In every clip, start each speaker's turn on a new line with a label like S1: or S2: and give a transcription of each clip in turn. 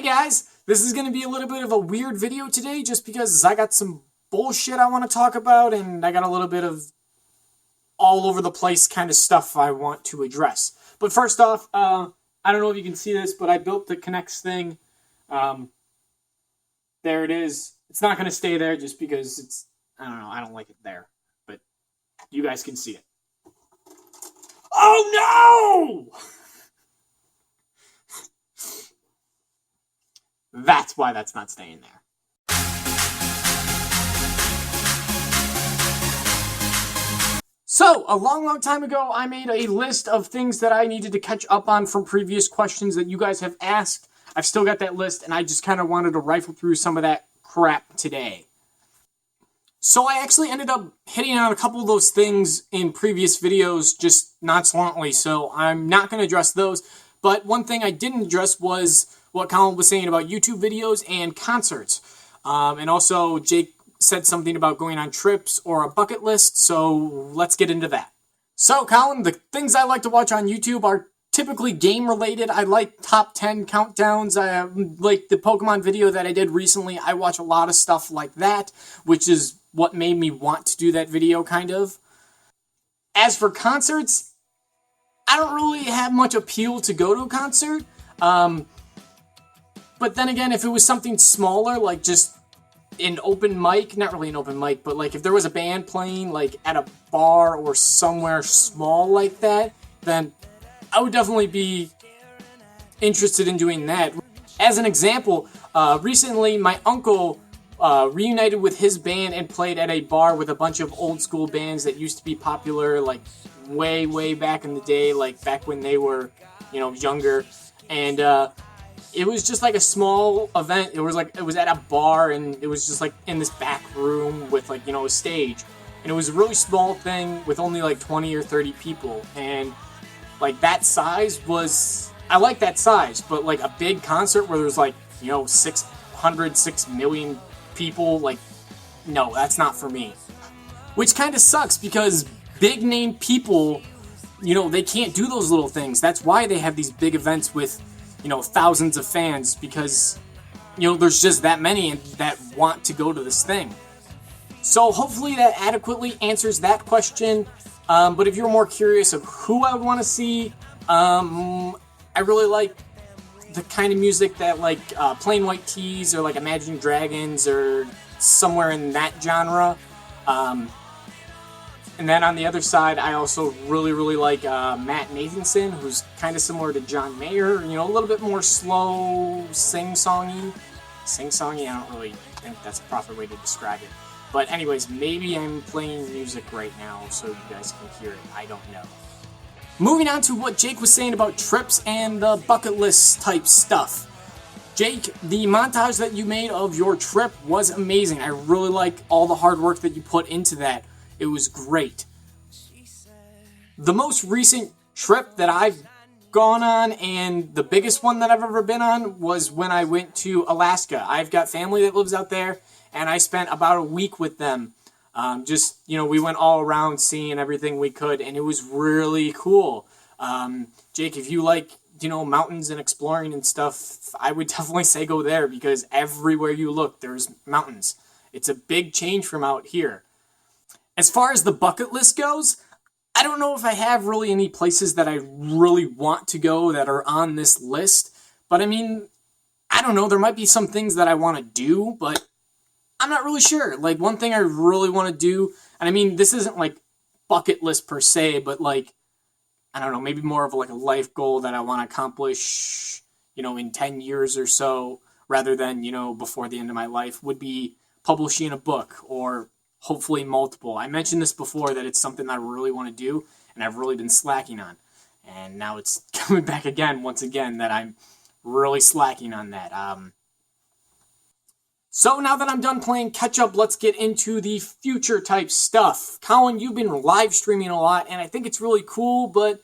S1: guys, this is going to be a little bit of a weird video today just because I got some bullshit I want to talk about and I got a little bit of all over the place kind of stuff I want to address. But first off, I don't know if you can see this, but I built the K'NEX thing. There it is. It's not going to stay there just because it's, I don't know, I don't like it there. But you guys can see it. Oh no! That's why that's not staying there. So, a long time ago, I made a list of things that I needed to catch up on from previous questions that you guys have asked. I've still got that list, and I just kind of wanted to rifle through some of that crap today. So I actually ended up hitting on a couple of those things in previous videos just nonchalantly, so I'm not going to address those. But one thing I didn't address was what Colin was saying about YouTube videos and concerts. And also, Jake said something about going on trips or a bucket list, so let's get into that. So, Colin, the things I like to watch on YouTube are typically game-related. I like top 10 countdowns. Like the Pokemon video that I did recently, I watch a lot of stuff like that, which is what made me want to do that video, kind of. As for concerts, I don't really have much appeal to go to a concert. But then again, if it was something smaller, like just an open mic, not really an open mic, but like if there was a band playing like at a bar or somewhere small like that, then I would definitely be interested in doing that. As an example, recently my uncle reunited with his band and played at a bar with a bunch of old school bands that used to be popular like way back in the day, like back when they were, you know, younger. And it was just like a small event. It was at a bar, and it was just like in this back room with like, you know, a stage. And it was a really small thing with only like 20 or 30 people. And like that size was, I like that size, but like a big concert where there's like, you know, 6 million people, like, no, that's not for me. Which kind of sucks because big name people, you know, they can't do those little things. That's why they have these big events with, you know, thousands of fans, because, you know, there's just that many that want to go to this thing. So hopefully that adequately answers that question. But if you're more curious of who I would want to see, I really like the kind of music that like Plain White T's or like Imagine Dragons or somewhere in that genre. And then on the other side, I also really like Matt Nathanson, who's kind of similar to John Mayer. You know, a little bit more slow, sing-songy. Sing-songy, I don't really think that's a proper way to describe it. But anyways, maybe I'm playing music right now so you guys can hear it. I don't know. Moving on to what Jake was saying about trips and the bucket list type stuff. Jake, the montage that you made of your trip was amazing. I really like all the hard work that you put into that. It was great. The most recent trip that I've gone on, and the biggest one that I've ever been on, was when I went to Alaska. I've got family that lives out there, and I spent about a week with them. Just, you know, we went all around seeing everything we could, and it was really cool. Jake, if you like, you know, mountains and exploring and stuff, I would definitely say go there, because everywhere you look, there's mountains. It's a big change from out here. As far as the bucket list goes, I don't know if I have really any places that I really want to go that are on this list. But I mean, I don't know, there might be some things that I want to do, but I'm not really sure. Like, one thing I really want to do, and I mean, this isn't like bucket list per se, but like, I don't know, maybe more of like a life goal that I want to accomplish, you know, in 10 years or so, rather than, you know, before the end of my life, would be publishing a book, or hopefully multiple. I mentioned this before, that it's something that I really want to do, and I've really been slacking on. And now it's coming back again, once again, that I'm really slacking on that. So now that I'm done playing catch up, let's get into the future type stuff. Colin, you've been live streaming a lot, and I think it's really cool, but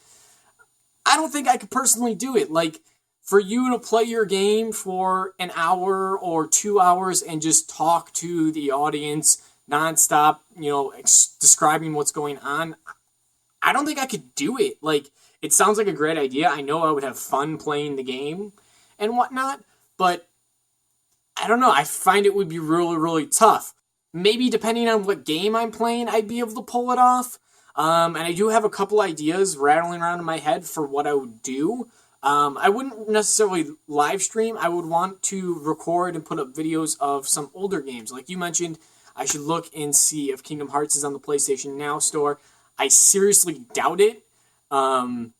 S1: I don't think I could personally do it. Like, for you to play your game for an hour or 2 hours and just talk to the audience nonstop, you know, describing what's going on, I don't think I could do it. Like, it sounds like a great idea. I know I would have fun playing the game and whatnot, but I don't know. I find it would be really, really tough. Maybe depending on what game I'm playing, I'd be able to pull it off. And I do have a couple ideas rattling around in my head for what I would do. I wouldn't necessarily live stream. I would want to record and put up videos of some older games. Like you mentioned, I should look and see if Kingdom Hearts is on the PlayStation Now store. I seriously doubt it. I'm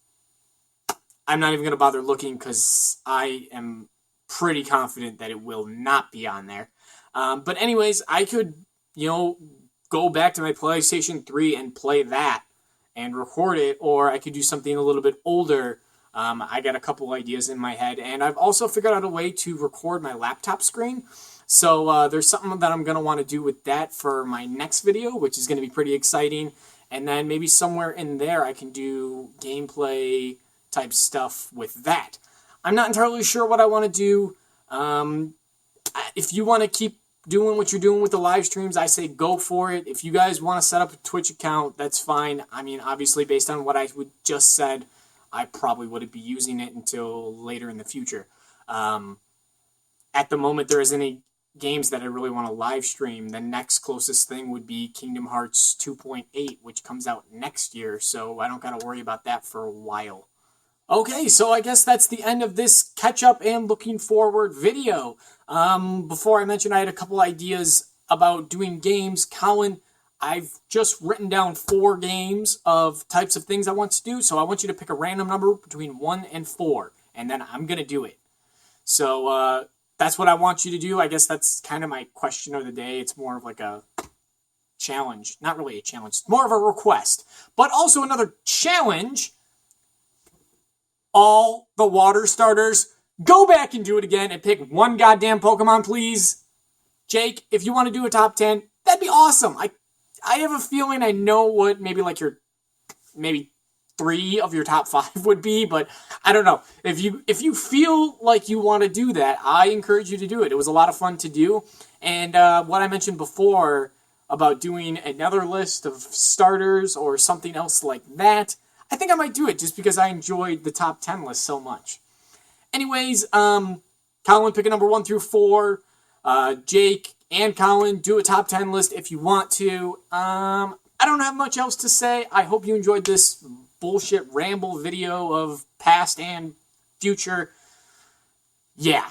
S1: not even going to bother looking because I am pretty confident that it will not be on there. But anyways, I could, go back to my PlayStation 3 and play that and record it, or I could do something a little bit older. I got a couple ideas in my head, and I've also figured out a way to record my laptop screen. So there's something that I'm going to want to do with that for my next video, which is going to be pretty exciting. And then maybe somewhere in there I can do gameplay type stuff with that. I'm not entirely sure what I want to do. If you want to keep doing what you're doing with the live streams, I say go for it. If you guys want to set up a Twitch account, that's fine. I mean, obviously, based on what I just said, I probably wouldn't be using it until later in the future. At the moment, there isn't any games that I really want to live stream. The next closest thing would be Kingdom Hearts 2.8, which comes out next year, so I don't got to worry about that for a while. Okay, so I guess that's the end of this catch-up and looking forward video. Before I mentioned I had a couple ideas about doing games. Colin, I've just written down 4 games of types of things I want to do, so I want you to pick a random number between 1 and 4, and then I'm going to do it. So that's what I want you to do. I guess that's kind of my question of the day. It's more of like a challenge. Not really a challenge. It's more of a request. But also another challenge. All the water starters, go back and do it again and pick one goddamn Pokemon, please. Jake, if you want to do a top 10, that'd be awesome. I have a feeling I know what maybe 3 of your top 5 would be, but I don't know. If you feel like you want to do that, I encourage you to do it. It was a lot of fun to do. And what I mentioned before about doing another list of starters or something else like that, I think I might do it just because I enjoyed the top 10 list so much. Anyways, Colin, pick a number 1 through 4. Jake and Colin, do a top 10 list if you want to. I don't have much else to say. I hope you enjoyed this bullshit ramble video of past and future. Yeah.